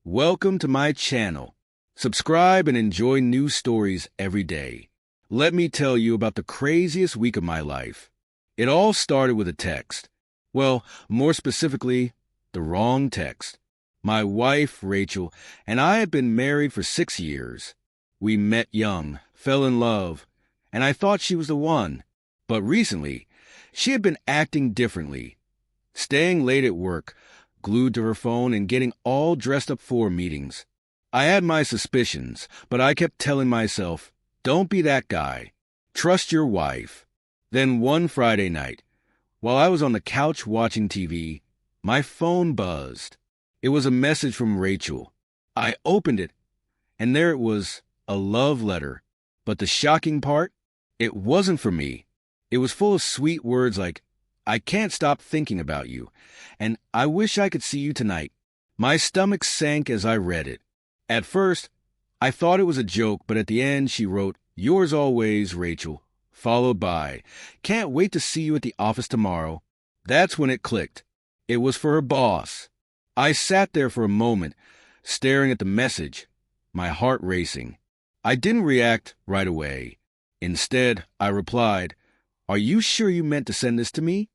Welcome to my channel. Subscribe and enjoy new stories every day. Let me tell you about the craziest week of my life. It all started with a text. Well, more specifically, the wrong text. My wife, Rachel, and I had been married for 6 years. We met young, fell in love, and I thought she was the one. But recently, she had been acting differently, staying late at work, glued to her phone and getting all dressed up for meetings. I had my suspicions, but I kept telling myself, don't be that guy. Trust your wife. Then one Friday night, while I was on the couch watching TV, my phone buzzed. It was a message from Rachel. I opened it, and there it was, a love letter. But the shocking part, it wasn't for me. It was full of sweet words like, I can't stop thinking about you, and I wish I could see you tonight. My stomach sank as I read it. At first, I thought it was a joke, but at the end she wrote, yours always, Rachel, followed by, can't wait to see you at the office tomorrow. That's when it clicked. It was for her boss. I sat there for a moment, staring at the message, my heart racing. I didn't react right away. Instead, I replied, are you sure you meant to send this to me?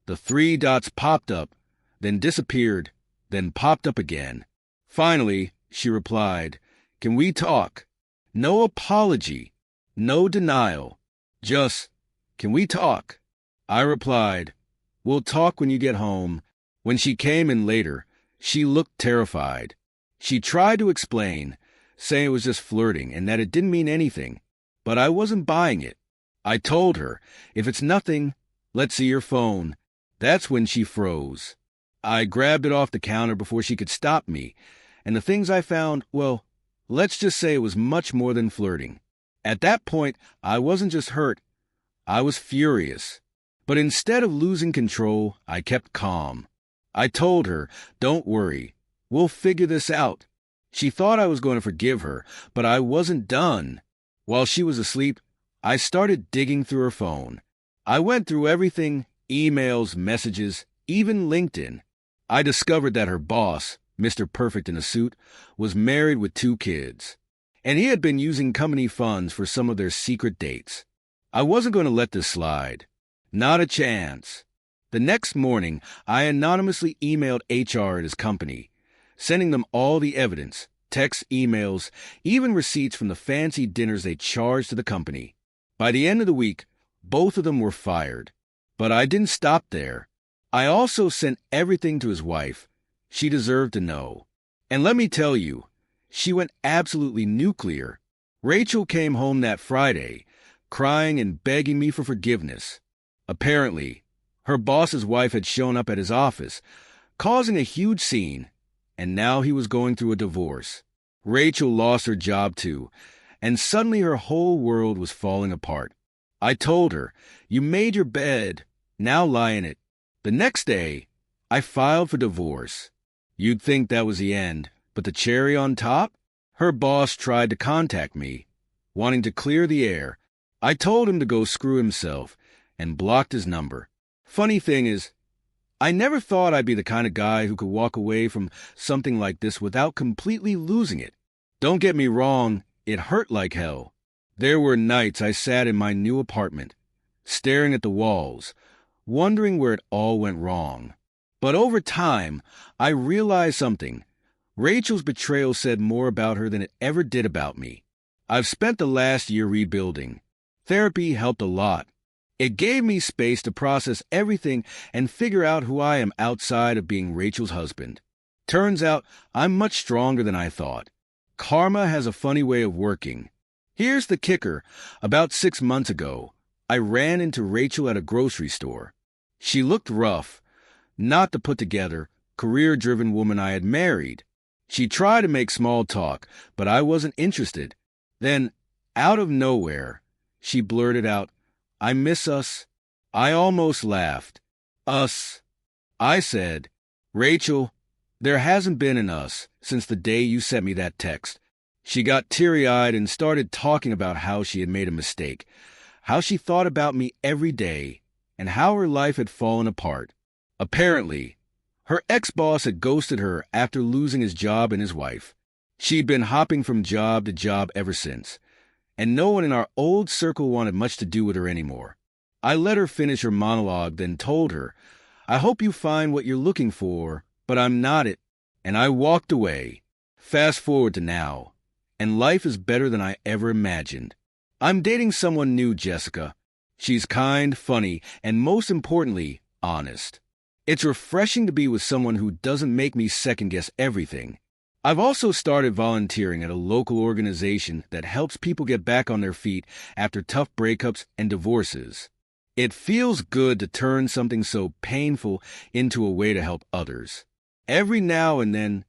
The 3 dots popped up, then disappeared, then popped up again. Finally, she replied, can we talk? No apology, no denial, just, can we talk? I replied, we'll talk when you get home. When she came in later, she looked terrified. She tried to explain, saying it was just flirting and that it didn't mean anything, but I wasn't buying it. I told her, if it's nothing, let's see your phone. That's when she froze. I grabbed it off the counter before she could stop me, and the things I found, well, let's just say it was much more than flirting. At that point, I wasn't just hurt, I was furious. But instead of losing control, I kept calm. I told her, don't worry, we'll figure this out. She thought I was going to forgive her, but I wasn't done. While she was asleep, I started digging through her phone. I went through everything, emails, messages, even LinkedIn. I discovered that her boss, Mr. Perfect in a suit, was married with 2 kids, and he had been using company funds for some of their secret dates. I wasn't going to let this slide. Not a chance. The next morning, I anonymously emailed HR at his company, sending them all the evidence, texts, emails, even receipts from the fancy dinners they charged to the company. By the end of the week, both of them were fired. But I didn't stop there. I also sent everything to his wife. She deserved to know. And let me tell you, she went absolutely nuclear. Rachel came home that Friday, crying and begging me for forgiveness. Apparently, her boss's wife had shown up at his office, causing a huge scene, and now he was going through a divorce. Rachel lost her job too, and suddenly her whole world was falling apart. I told her, you made your bed, now lie in it. The next day, I filed for divorce. You'd think that was the end, but the cherry on top? Her boss tried to contact me, wanting to clear the air. I told him to go screw himself, and blocked his number. Funny thing is, I never thought I'd be the kind of guy who could walk away from something like this without completely losing it. Don't get me wrong, it hurt like hell. There were nights I sat in my new apartment, staring at the walls, wondering where it all went wrong. But over time, I realized something. Rachel's betrayal said more about her than it ever did about me. I've spent the last year rebuilding. Therapy helped a lot. It gave me space to process everything and figure out who I am outside of being Rachel's husband. Turns out I'm much stronger than I thought. Karma has a funny way of working. Here's the kicker. About 6 months ago, I ran into Rachel at a grocery store. She looked rough, not the put-together, career-driven woman I had married. She tried to make small talk, but I wasn't interested. Then, out of nowhere, she blurted out, I miss us. I almost laughed. Us. I said, Rachel, there hasn't been an us since the day you sent me that text. She got teary-eyed and started talking about how she had made a mistake, how she thought about me every day, and how her life had fallen apart. Apparently, Her ex-boss had ghosted her after losing his job and his wife. She'd been hopping from job to job ever since, and no one in our old circle wanted much to do with her anymore. I let her finish her monologue, then told her, "I hope you find what you're looking for, but I'm not it." And I walked away. Fast forward to now, and life is better than I ever imagined. I'm dating someone new, Jessica. She's kind, funny, and most importantly, honest. It's refreshing to be with someone who doesn't make me second-guess everything. I've also started volunteering at a local organization that helps people get back on their feet after tough breakups and divorces. It feels good to turn something so painful into a way to help others. Every now and then,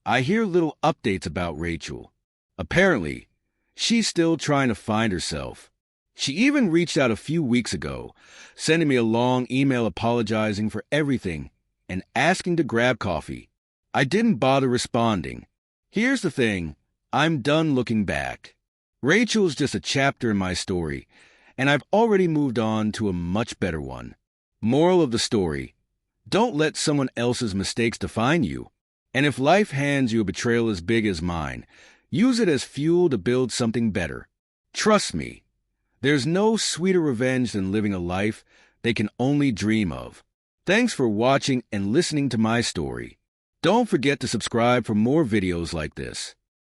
I hear little updates about Rachel. Apparently, she's still trying to find herself. She even reached out a few weeks ago, sending me a long email apologizing for everything and asking to grab coffee. I didn't bother responding. Here's the thing, I'm done looking back. Rachel's just a chapter in my story, and I've already moved on to a much better one. Moral of the story, don't let someone else's mistakes define you. And if life hands you a betrayal as big as mine, use it as fuel to build something better. Trust me, there's no sweeter revenge than living a life they can only dream of. Thanks for watching and listening to my story. Don't forget to subscribe for more videos like this.